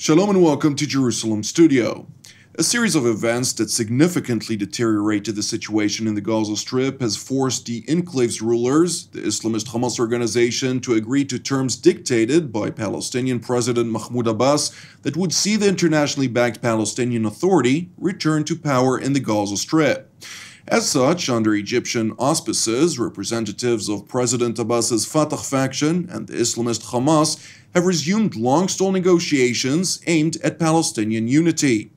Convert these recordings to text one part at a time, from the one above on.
Shalom and welcome to Jerusalem Studio. A series of events that significantly deteriorated the situation in the Gaza Strip has forced the enclave's rulers, the Islamist Hamas organization, to agree to terms dictated by Palestinian President Mahmoud Abbas that would see the internationally backed Palestinian Authority return to power in the Gaza Strip. As such, under Egyptian auspices, representatives of President Abbas's Fattah faction and the Islamist Hamas have resumed long-stalled negotiations aimed at Palestinian unity.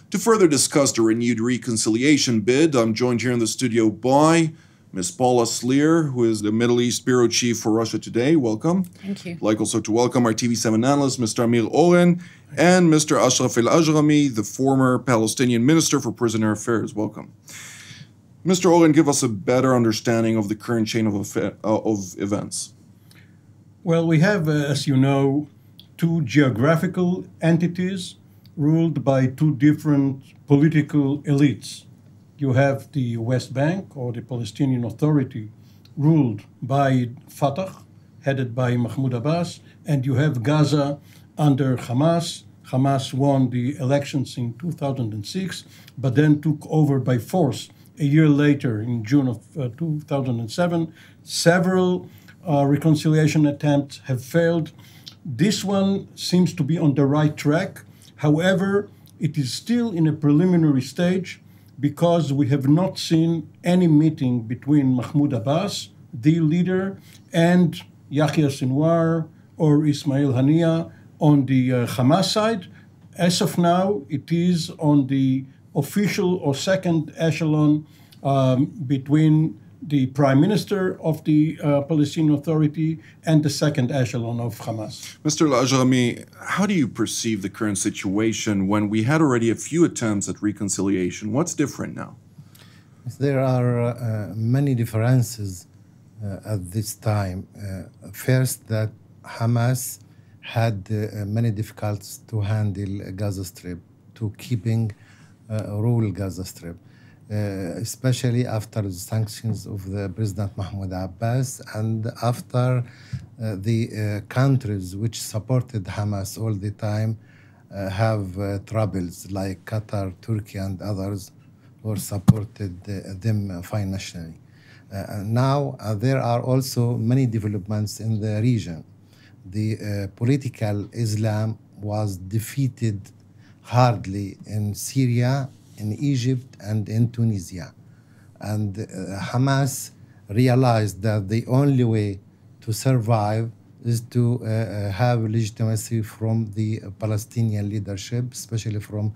To further discuss the renewed reconciliation bid, I'm joined here in the studio by Ms. Paula Slier, who is the Middle East Bureau Chief for Russia Today. Welcome. Thank you. I'd like also to welcome our TV7 analyst, Mr. Amir Oren, and Mr. Ashraf al-Ajrami, the former Palestinian Minister for Prisoner Affairs. Welcome. Mr. Oren, give us a better understanding of the current chain of events. Well, we have, as you know, two geographical entities ruled by two different political elites. You have the West Bank, or the Palestinian Authority, ruled by Fattah, headed by Mahmoud Abbas, and you have Gaza under Hamas. Hamas won the elections in 2006, but then took over by force a year later, in June of 2007. Several reconciliation attempts have failed. This one seems to be on the right track. However, it is still in a preliminary stage because we have not seen any meeting between Mahmoud Abbas, the leader, and Yahya Sinwar or Ismail Haniyeh on the Hamas side. As of now, it is on the official or second echelon between the Prime Minister of the Palestinian Authority and the second echelon of Hamas. Mr. al-Ajrami, how do you perceive the current situation when we had already a few attempts at reconciliation? What's different now? There are many differences at this time. First, that Hamas had many difficulties to handle Gaza Strip, to keeping rule Gaza Strip. Especially after the sanctions of the President Mahmoud Abbas and after the countries which supported Hamas all the time have troubles like Qatar, Turkey and others who supported them financially. Now there are also many developments in the region. The political Islam was defeated hardly in Syria, in Egypt and in Tunisia. And Hamas realized that the only way to survive is to have legitimacy from the Palestinian leadership, especially from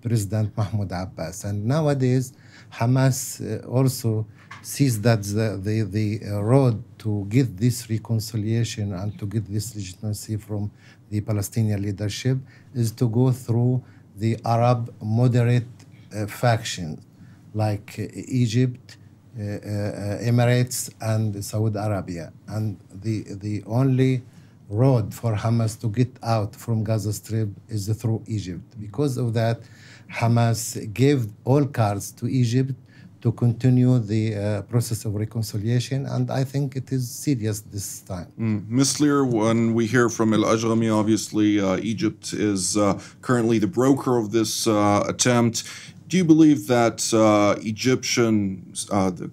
President Mahmoud Abbas. And nowadays, Hamas also sees that the road to get this reconciliation and to get this legitimacy from the Palestinian leadership is to go through the Arab moderate factions like Egypt, Emirates, and Saudi Arabia. And the only road for Hamas to get out from Gaza Strip is through Egypt. Because of that, Hamas gave all cards to Egypt to continue the process of reconciliation, and I think it is serious this time. Ms. Slier, when we hear from al-Ajrami, obviously Egypt is currently the broker of this attempt. Do you believe that the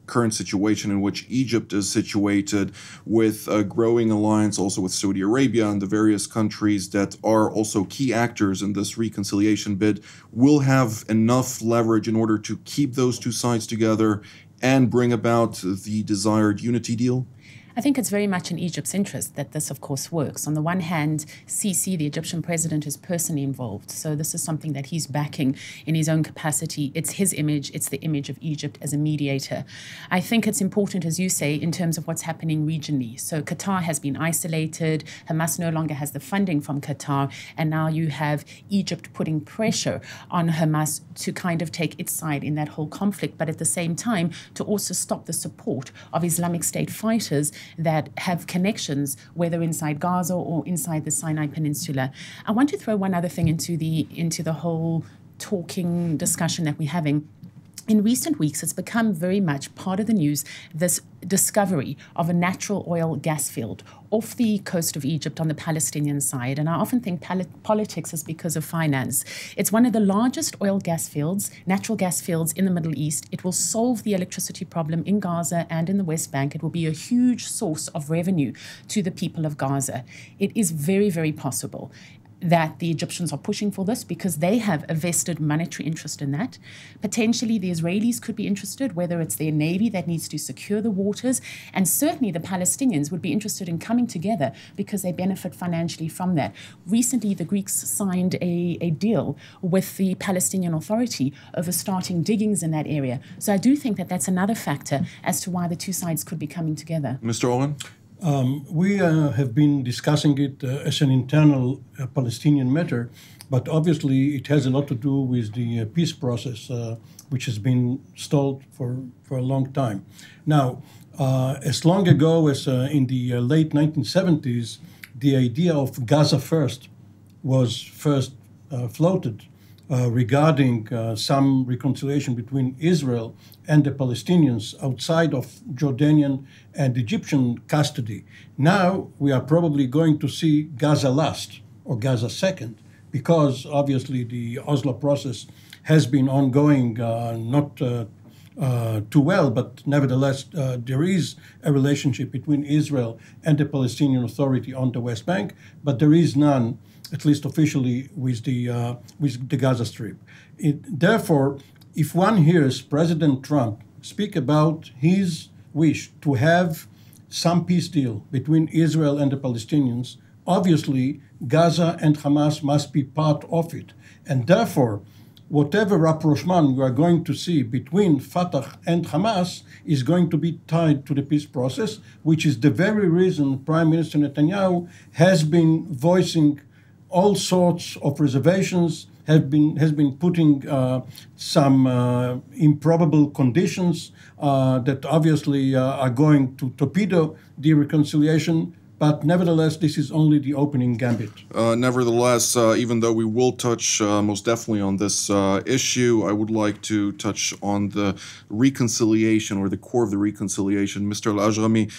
current situation in which Egypt is situated with a growing alliance also with Saudi Arabia and the various countries that are also key actors in this reconciliation bid will have enough leverage in order to keep those two sides together and bring about the desired unity deal? I think it's very much in Egypt's interest that this, of course, works. On the one hand, Sisi, the Egyptian president, is personally involved. So this is something that he's backing in his own capacity. It's his image. It's the image of Egypt as a mediator. I think it's important, as you say, in terms of what's happening regionally. So Qatar has been isolated. Hamas no longer has the funding from Qatar. And now you have Egypt putting pressure on Hamas to kind of take its side in that whole conflict, but at the same time to also stop the support of Islamic State fighters that have connections, whether inside Gaza or inside the Sinai Peninsula. I want to throw one other thing into the whole talking discussion that we're having. in recent weeks, it's become very much part of the news, this discovery of a natural oil gas field off the coast of Egypt on the Palestinian side. And I often think politics is because of finance. It's one of the largest oil gas fields, natural gas fields in the Middle East. It will solve the electricity problem in Gaza and in the West Bank. It will be a huge source of revenue to the people of Gaza. It is very, very possible that the Egyptians are pushing for this because they have a vested monetary interest in that. Potentially, the Israelis could be interested, whether it's their navy that needs to secure the waters, and certainly the Palestinians would be interested in coming together because they benefit financially from that. Recently, the Greeks signed a deal with the Palestinian Authority over starting diggings in that area. So I do think that that's another factor as to why the two sides could be coming together. Mr. Oren? We have been discussing it as an internal Palestinian matter, but obviously it has a lot to do with the peace process, which has been stalled for a long time. Now, as long ago as in the late 1970s, the idea of Gaza first was first floated regarding some reconciliation between Israel and the Palestinians outside of Jordanian and Egyptian custody. Now we are probably going to see Gaza last or Gaza second, because obviously the Oslo process has been ongoing, not too well, but nevertheless there is a relationship between Israel and the Palestinian Authority on the West Bank, but there is none, at least officially, with the Gaza Strip. Therefore, if one hears President Trump speak about his wish to have some peace deal between Israel and the Palestinians, obviously Gaza and Hamas must be part of it. And therefore, whatever rapprochement we are going to see between Fatah and Hamas is going to be tied to the peace process, which is the very reason Prime Minister Netanyahu has been voicing all sorts of reservations, has been putting some improbable conditions that obviously are going to torpedo the reconciliation. But nevertheless, this is only the opening gambit. Nevertheless, even though we will touch most definitely on this issue, I would like to touch on the reconciliation or the core of the reconciliation. Mr. al-Ajrami,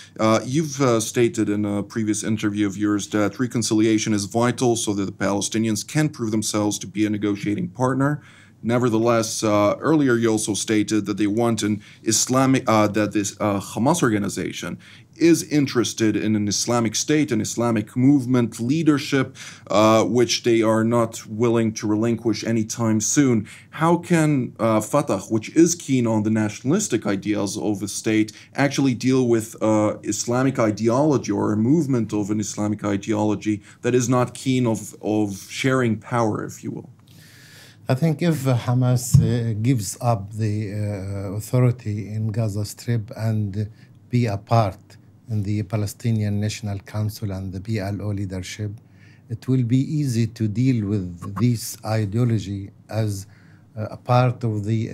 you've stated in a previous interview of yours that reconciliation is vital so that the Palestinians can prove themselves to be a negotiating partner. Nevertheless, earlier you also stated that they want an Islamic, that this Hamas organization is interested in an Islamic state, an Islamic movement leadership, which they are not willing to relinquish anytime soon. How can Fatah, which is keen on the nationalistic ideals of a state, actually deal with Islamic ideology or a movement of an Islamic ideology that is not keen of sharing power, if you will? I think if Hamas gives up the authority in Gaza Strip and be a part in the Palestinian National Council and the PLO leadership, it will be easy to deal with this ideology as a part of the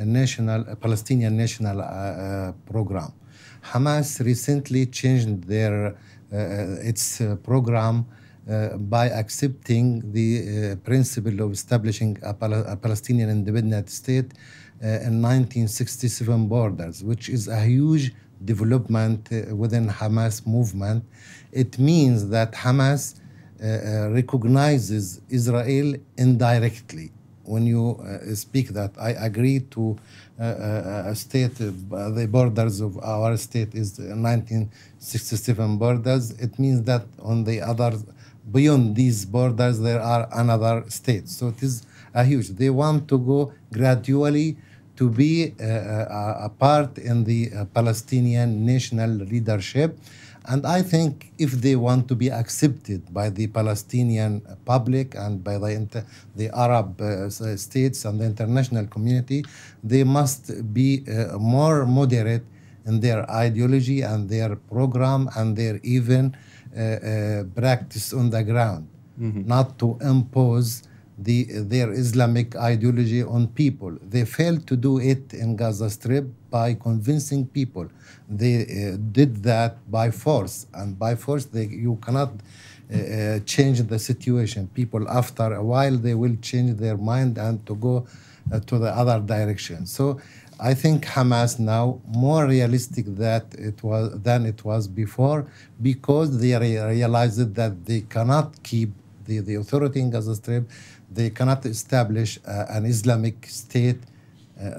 Palestinian national program. Hamas recently changed their its program by accepting the principle of establishing a Palestinian independent state in 1967 borders, which is a huge development within Hamas movement. It means that Hamas recognizes Israel indirectly. When you speak that, I agree to a state, the borders of our state is 1967 borders. It means that on the other, beyond these borders, there are another states. So it is a huge. They want to go gradually to be a part in the Palestinian national leadership. And I think if they want to be accepted by the Palestinian public and by the Arab states and the international community, they must be more moderate in their ideology and their program and their even practice on the ground, not to impose their Islamic ideology on people. They failed to do it in Gaza Strip by convincing people. They did that by force, and by force you cannot change the situation. People, after a while, they will change their mind and to go to the other direction. So I think Hamas now more realistic than it was before, because they realized that they cannot keep the authority in Gaza Strip. They cannot establish an Islamic state,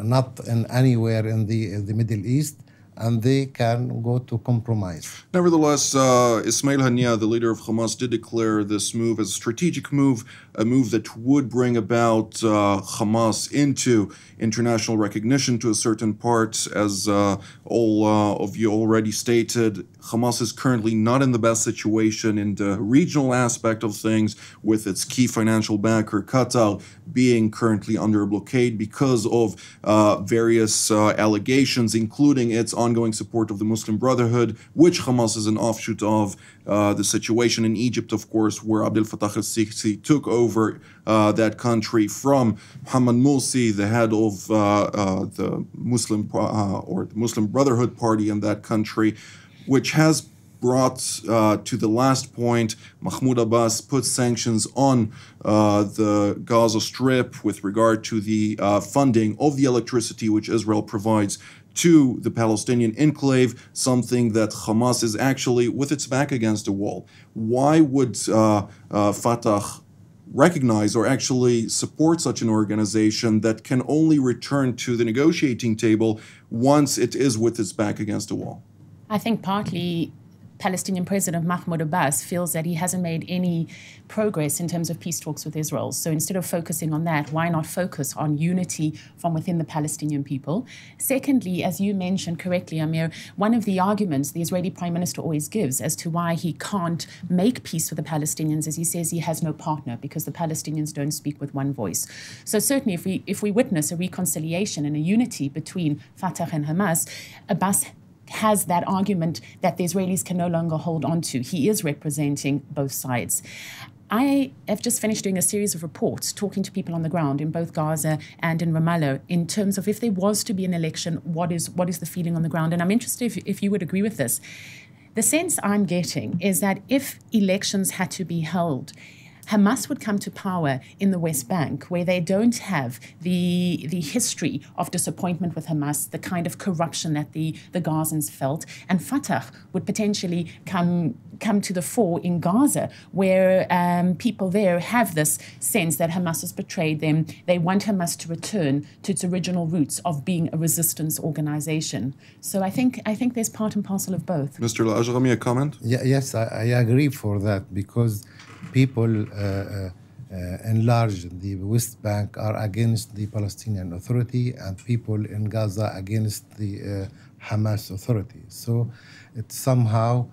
not in anywhere in the Middle East, and they can go to compromise. Nevertheless, Ismail Haniyeh, the leader of Hamas, did declare this move as a strategic move, a move that would bring about Hamas into international recognition to a certain part. As all of you already stated, Hamas is currently not in the best situation in the regional aspect of things, with its key financial backer, Qatar, being currently under a blockade because of various allegations, including its ongoing support of the Muslim Brotherhood, which Hamas is an offshoot of. The situation in Egypt, of course, where Abdel Fattah al-Sisi took over that country from Mohammed Morsi, the head of the Muslim or the Muslim Brotherhood party in that country, which has brought to the last point. Mahmoud Abbas put sanctions on the Gaza Strip with regard to the funding of the electricity which Israel provides to the Palestinian enclave, something that Hamas is actually with its back against a wall. Why would Fatah recognize or actually support such an organization that can only return to the negotiating table once it is with its back against a wall? I think partly Palestinian President Mahmoud Abbas feels that he hasn't made any progress in terms of peace talks with Israel. So instead of focusing on that, why not focus on unity from within the Palestinian people? Secondly, as you mentioned correctly, Amir, one of the arguments the Israeli Prime Minister always gives as to why he can't make peace with the Palestinians is he says he has no partner because the Palestinians don't speak with one voice. So certainly if we witness a reconciliation and a unity between Fatah and Hamas, Abbas has that argument that the Israelis can no longer hold on to. He is representing both sides. I have just finished doing a series of reports talking to people on the ground in both Gaza and in Ramallah in terms of if there was to be an election, what is the feeling on the ground? And I'm interested if you would agree with this. The sense I'm getting is that if elections had to be held, Hamas would come to power in the West Bank, where they don't have the history of disappointment with Hamas, the kind of corruption that the Gazans felt, and Fatah would potentially come to the fore in Gaza, where people there have this sense that Hamas has betrayed them. They want Hamas to return to its original roots of being a resistance organization. So I think there's part and parcel of both. Mr. al-Ajrami, a comment? Yes, I agree for that, because people in large the West Bank are against the Palestinian Authority, and people in Gaza against the Hamas Authority. So it somehow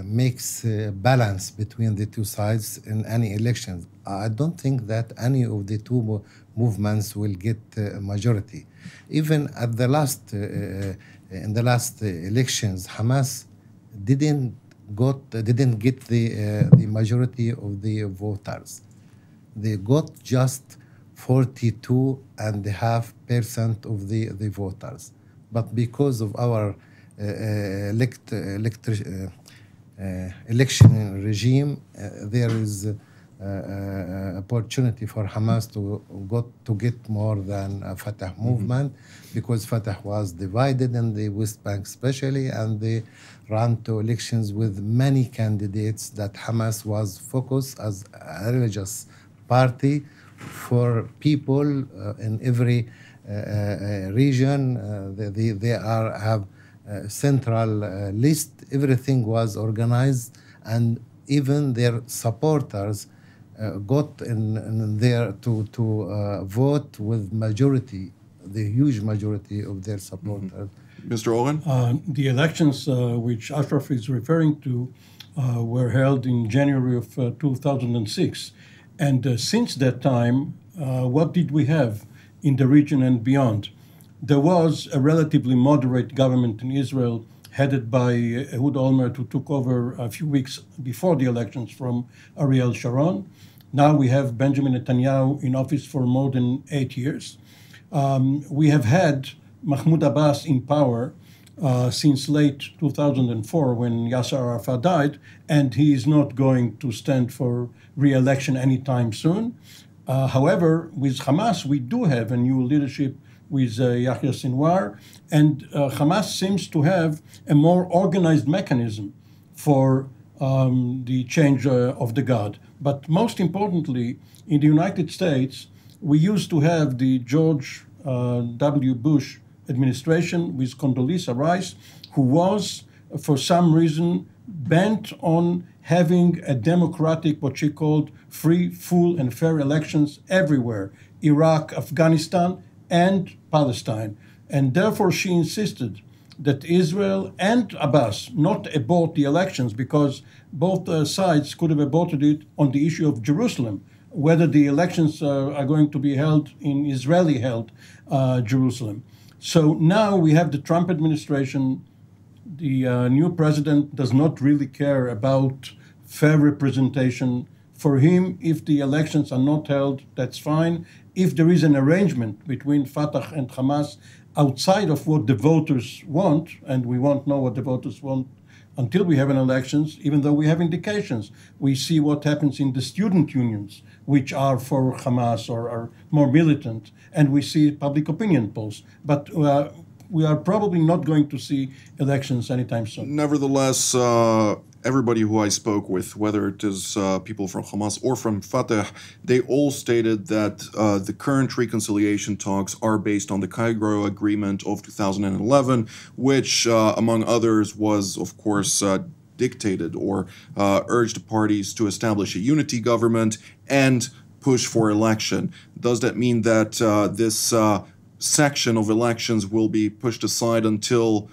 makes a balance between the two sides in any elections. I don't think that any of the two movements will get a majority. Even at the last in the last elections, Hamas didn't get the majority of the voters. They got just 42.5% of the voters. But because of our election regime, there is opportunity for Hamas to get more than Fatah movement, because Fatah was divided in the West Bank especially, and they ran to elections with many candidates that Hamas was focused as a religious party for people in every region. They have a central list. Everything was organized, and even their supporters got in there to vote with majority, the huge majority of their supporters. Mr. Oren? The elections which Ashraf is referring to were held in January of 2006. And since that time, what did we have in the region and beyond? There was a relatively moderate government in Israel headed by Ehud Olmert, who took over a few weeks before the elections from Ariel Sharon. Now we have Benjamin Netanyahu in office for more than 8 years. We have had Mahmoud Abbas in power since late 2004 when Yasser Arafat died, and he is not going to stand for re-election anytime soon. However, with Hamas, we do have a new leadership with Yahya Sinwar, and Hamas seems to have a more organized mechanism for the change of the guard. But most importantly, in the United States, we used to have the George W. Bush administration with Condoleezza Rice, who was, for some reason, bent on having a democratic, what she called free, full, and fair elections everywhere, Iraq, Afghanistan, and Palestine. And therefore, she insisted that Israel and Abbas not abort the elections, because both sides could have aborted it on the issue of Jerusalem, whether the elections are going to be held in Israeli-held Jerusalem. So now we have the Trump administration. The new president does not really care about fair representation. For him, if the elections are not held, that's fine. If there is an arrangement between Fatah and Hamas outside of what the voters want, and we won't know what the voters want until we have an elections, even though we have indications. We see what happens in the student unions, which are for Hamas or are more militant, and we see public opinion polls. But we are probably not going to see elections anytime soon. Nevertheless, everybody who I spoke with, whether it is people from Hamas or from Fatah, they all stated that the current reconciliation talks are based on the Cairo Agreement of 2011, which, among others, was, of course, dictated or urged the parties to establish a unity government and push for election. Does that mean that this section of elections will be pushed aside until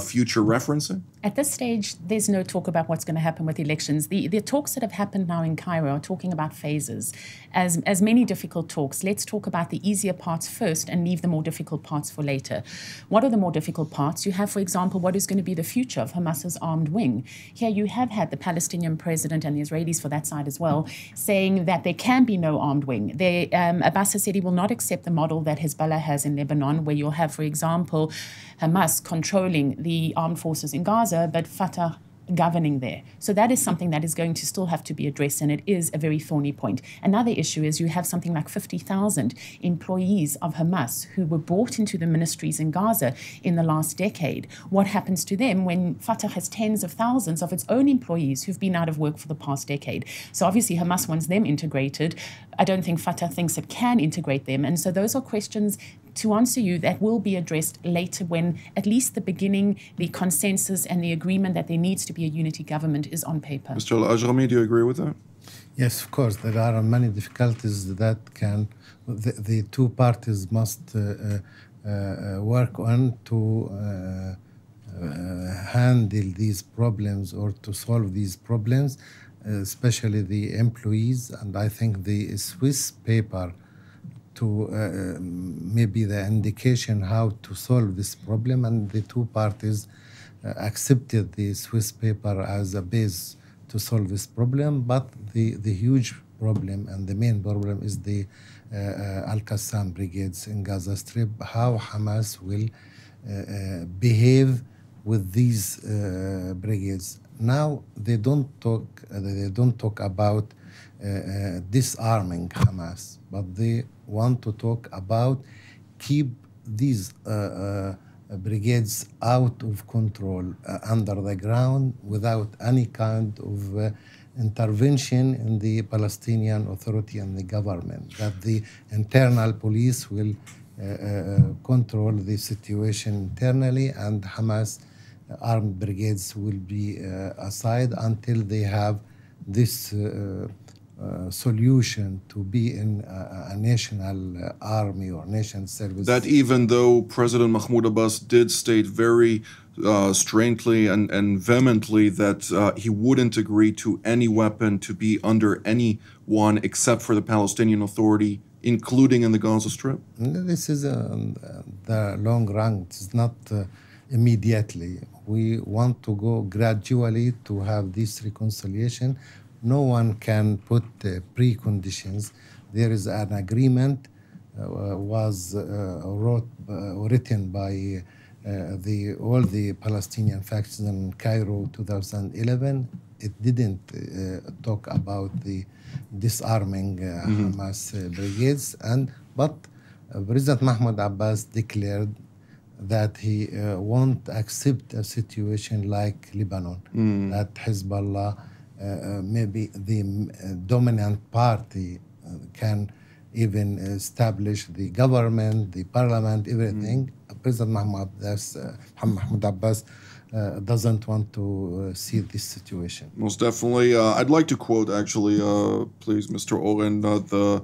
future referencing? At this stage, there's no talk about what's going to happen with elections. The talks that have happened now in Cairo are talking about phases. As many difficult talks, let's talk about the easier parts first and leave the more difficult parts for later. What are the more difficult parts? You have, for example, what is going to be the future of Hamas's armed wing. Here you have had the Palestinian president and the Israelis for that side as well, saying that there can be no armed wing. Abbas has said he will not accept the model that Hezbollah has in Lebanon, where you'll have, for example, Hamas controlling the armed forces in Gaza, but Fatah governing there. So that is something that is going to still have to be addressed, and it is a very thorny point. Another issue is you have something like 50,000 employees of Hamas who were brought into the ministries in Gaza in the last decade. What happens to them when Fatah has tens of thousands of its own employees who've been out of work for the past decade? So obviously Hamas wants them integrated. I don't think Fatah thinks it can integrate them. And so those are questions to answer you that will be addressed later, when at least the beginning, the consensus and the agreement that there needs to be a unity government is on paper. Mr. al-Ajrami, do you agree with that? Yes, of course. There are many difficulties that the two parties must work on to handle these problems or to solve these problems, especially the employees. And I think the Swiss paper to maybe the indication how to solve this problem, and the two parties accepted the Swiss paper as a base to solve this problem. But the huge problem and the main problem is the Al-Qassam brigades in Gaza Strip, how Hamas will behave with these brigades. Now they don't talk about disarming Hamas, but they want to talk about keep these brigades out of control, under the ground, without any kind of intervention in the Palestinian Authority and the government, that the internal police will control the situation internally, and Hamas armed brigades will be aside until they have this solution to be in a national army or nation service. That even though President Mahmoud Abbas did state very strangely and vehemently that he wouldn't agree to any weapon to be under anyone except for the Palestinian Authority, including in the Gaza Strip? This is the long run. It's not immediately. We want to go gradually to have this reconciliation. No one can put preconditions. There is an agreement was written by all the Palestinian factions in Cairo 2011. It didn't talk about the disarming Hamas brigades, but President Mahmoud Abbas declared that he won't accept a situation like Lebanon, that Hezbollah, maybe the dominant party, can even establish the government, the parliament, everything. President Mahmoud Abbas doesn't want to see this situation. Most definitely. I'd like to quote, actually, please, Mr. Oren, the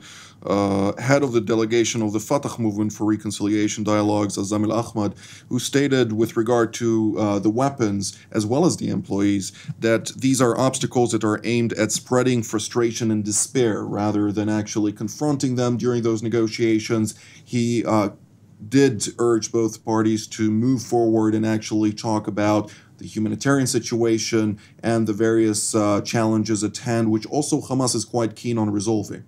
head of the delegation of the Fatah Movement for Reconciliation Dialogues, Azam al-Ahmad, who stated with regard to the weapons as well as the employees that these are obstacles that are aimed at spreading frustration and despair rather than actually confronting them during those negotiations. He did urge both parties to move forward and actually talk about the humanitarian situation and the various challenges at hand, which also Hamas is quite keen on resolving.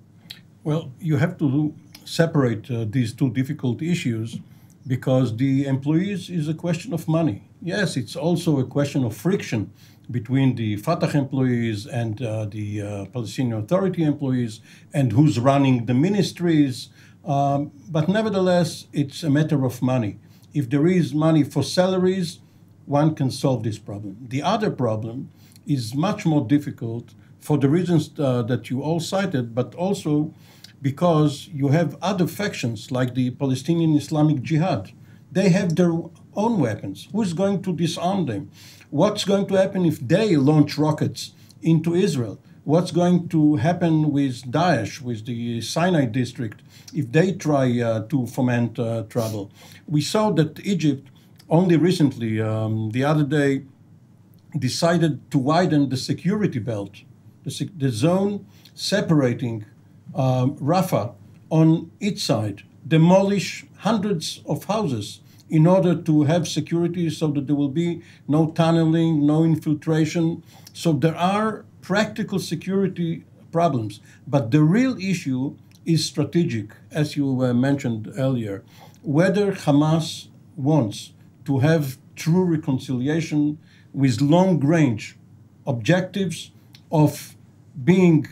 Well, you have to separate these two difficult issues, because the employees is a question of money. Yes, it's also a question of friction between the Fatah employees and the Palestinian Authority employees, and who's running the ministries. But nevertheless, it's a matter of money. If there is money for salaries, one can solve this problem. The other problem is much more difficult for the reasons that you all cited, but also because you have other factions like the Palestinian Islamic Jihad. They have their own weapons. Who's going to disarm them? What's going to happen if they launch rockets into Israel? What's going to happen with Daesh, with the Sinai district, if they try to foment trouble? We saw that Egypt only recently, the other day, decided to widen the security belt, the zone separating Rafah on its side, demolish hundreds of houses in order to have security so that there will be no tunneling, no infiltration. So there are practical security problems. But the real issue is strategic, as you mentioned earlier. Whether Hamas wants to have true reconciliation with long-range objectives of being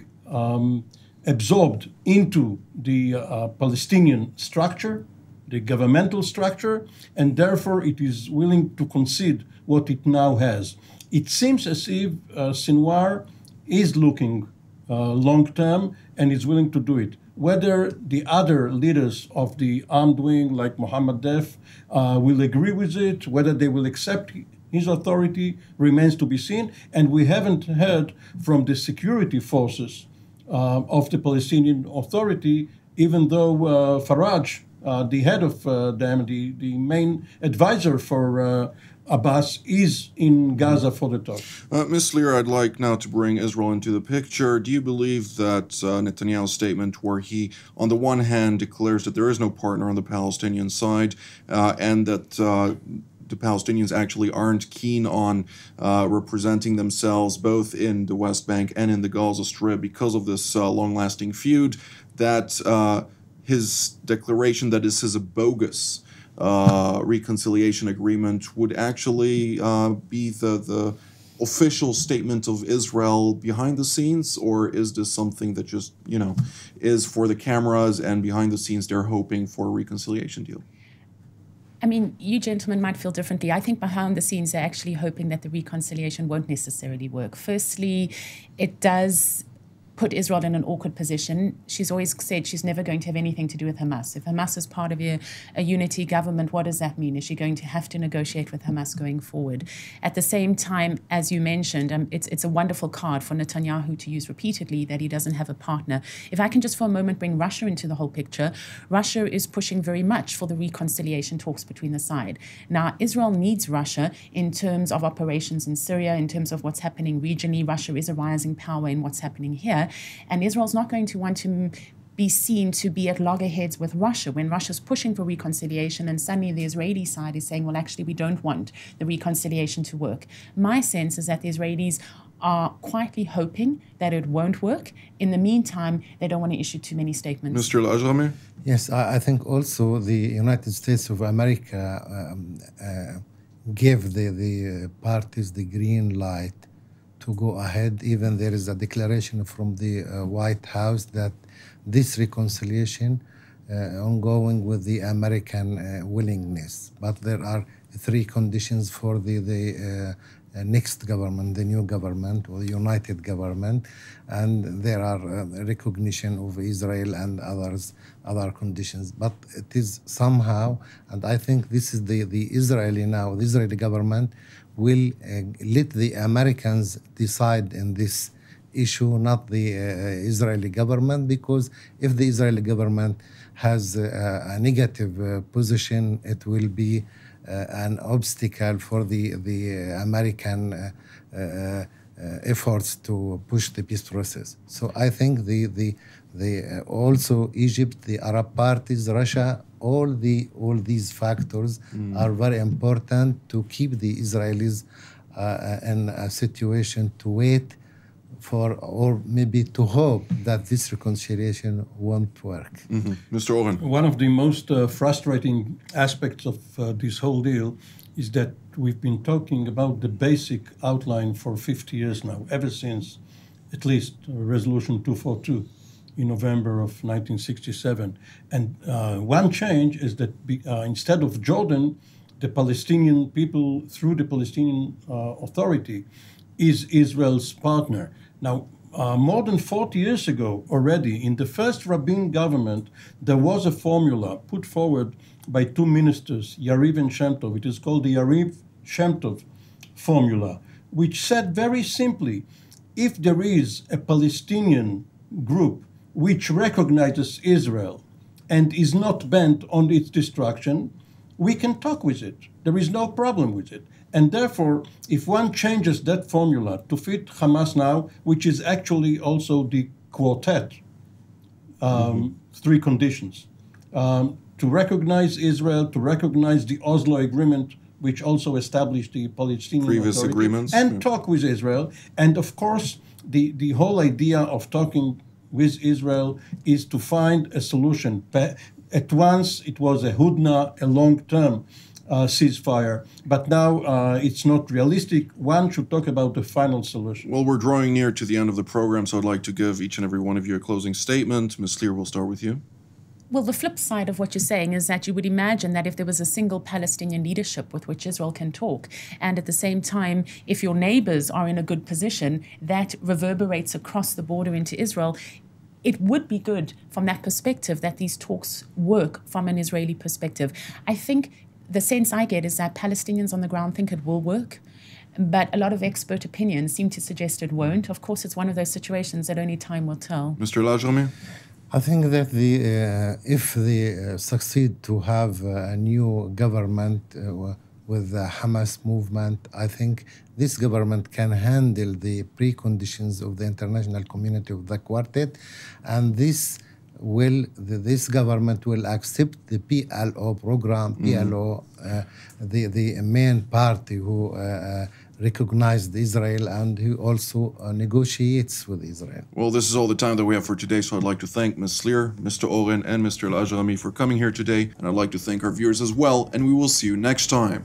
absorbed into the Palestinian structure, the governmental structure, and therefore it is willing to concede what it now has. It seems as if Sinwar is looking long-term and is willing to do it. Whether the other leaders of the armed wing, like Mohammed Def, will agree with it, whether they will accept his authority, remains to be seen. And we haven't heard from the security forces of the Palestinian Authority, even though Faraj, the head of them, the main advisor for Abbas, is in Gaza for the talk. Ms. Slier, I'd like now to bring Israel into the picture. Do you believe that Netanyahu's statement, where he, on the one hand, declares that there is no partner on the Palestinian side and that the Palestinians actually aren't keen on representing themselves both in the West Bank and in the Gaza Strip because of this long-lasting feud, that his declaration that this is a bogus reconciliation agreement would actually be the official statement of Israel behind the scenes, or is this something that just, is for the cameras and behind the scenes they're hoping for a reconciliation deal? I mean, you gentlemen might feel differently. I think behind the scenes they're actually hoping that the reconciliation won't necessarily work. Firstly, it does put Israel in an awkward position. She's always said she's never going to have anything to do with Hamas. If Hamas is part of a unity government, what does that mean? Is she going to have to negotiate with Hamas going forward? At the same time, as you mentioned, it's a wonderful card for Netanyahu to use repeatedly that he doesn't have a partner. If I can just for a moment bring Russia into the whole picture, Russia is pushing very much for the reconciliation talks between the side. Now, Israel needs Russia in terms of operations in Syria, in terms of what's happening regionally. Russia is a rising power in what's happening here. And Israel's not going to want to be seen to be at loggerheads with Russia when Russia's pushing for reconciliation and suddenly the Israeli side is saying, well, actually, we don't want the reconciliation to work. My sense is that the Israelis are quietly hoping that it won't work. In the meantime, they don't want to issue too many statements. Mr. al-Ajrami? Yes, I think also the United States of America gave the parties the green light to go ahead. Even there is a declaration from the White House that this reconciliation ongoing with the American willingness. But there are three conditions for the next government, the new government or the united government, and there are recognition of Israel and other conditions. But it is somehow, and I think this is the Israeli government will let the Americans decide in this issue, not the Israeli government, because if the Israeli government has a negative position, it will be an obstacle for the American efforts to push the peace process. So I think the also Egypt, the Arab parties, Russia, all these factors are very important to keep the Israelis in a situation to wait for, or maybe to hope that this reconciliation won't work. Mr. Oren. One of the most frustrating aspects of this whole deal is that we've been talking about the basic outline for 50 years now, ever since at least Resolution 242 in November of 1967. And one change is that instead of Jordan, the Palestinian people, through the Palestinian Authority, is Israel's partner. Now, more than 40 years ago already, in the first Rabin government, there was a formula put forward by two ministers, Yariv and Shem Tov. It is called the Yariv-Shem Tov formula, which said very simply, if there is a Palestinian group which recognizes Israel and is not bent on its destruction, we can talk with it. There is no problem with it. And therefore, if one changes that formula to fit Hamas now, which is actually also the quartet, three conditions, to recognize Israel, to recognize the Oslo Agreement, which also established the Palestinian previous Authority, agreements, and talk with Israel. And of course, the whole idea of talking with Israel is to find a solution. At once, it was a hudna, a long-term ceasefire, but now it's not realistic. One should talk about the final solution. Well, we're drawing near to the end of the program, so I'd like to give each and every one of you a closing statement. Ms. Slier, we'll start with you. Well, the flip side of what you're saying is that you would imagine that if there was a single Palestinian leadership with which Israel can talk, and at the same time, if your neighbors are in a good position, that reverberates across the border into Israel. It would be good from that perspective that these talks work from an Israeli perspective. I think the sense I get is that Palestinians on the ground think it will work, but a lot of expert opinions seem to suggest it won't. Of course, it's one of those situations that only time will tell. Mr. al-Ajrami? I think that if they succeed to have a new government with the Hamas movement, I think this government can handle the preconditions of the international community of the quartet, and this government will accept the PLO program, PLO, the main party who recognized Israel and who also negotiates with Israel. Well, this is all the time that we have for today, so I'd like to thank Ms. Slier, Mr. Oren, and Mr. al-Ajrami for coming here today, and I'd like to thank our viewers as well, and we will see you next time.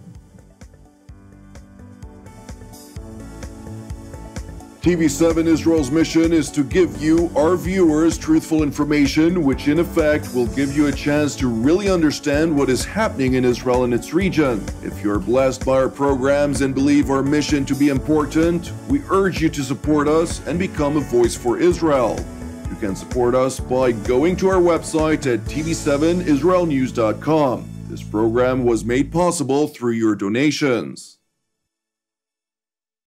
TV7 Israel's mission is to give you, our viewers, truthful information, which in effect will give you a chance to really understand what is happening in Israel and its region. If you're blessed by our programs and believe our mission to be important, we urge you to support us and become a voice for Israel. You can support us by going to our website at tv7israelnews.com. This program was made possible through your donations.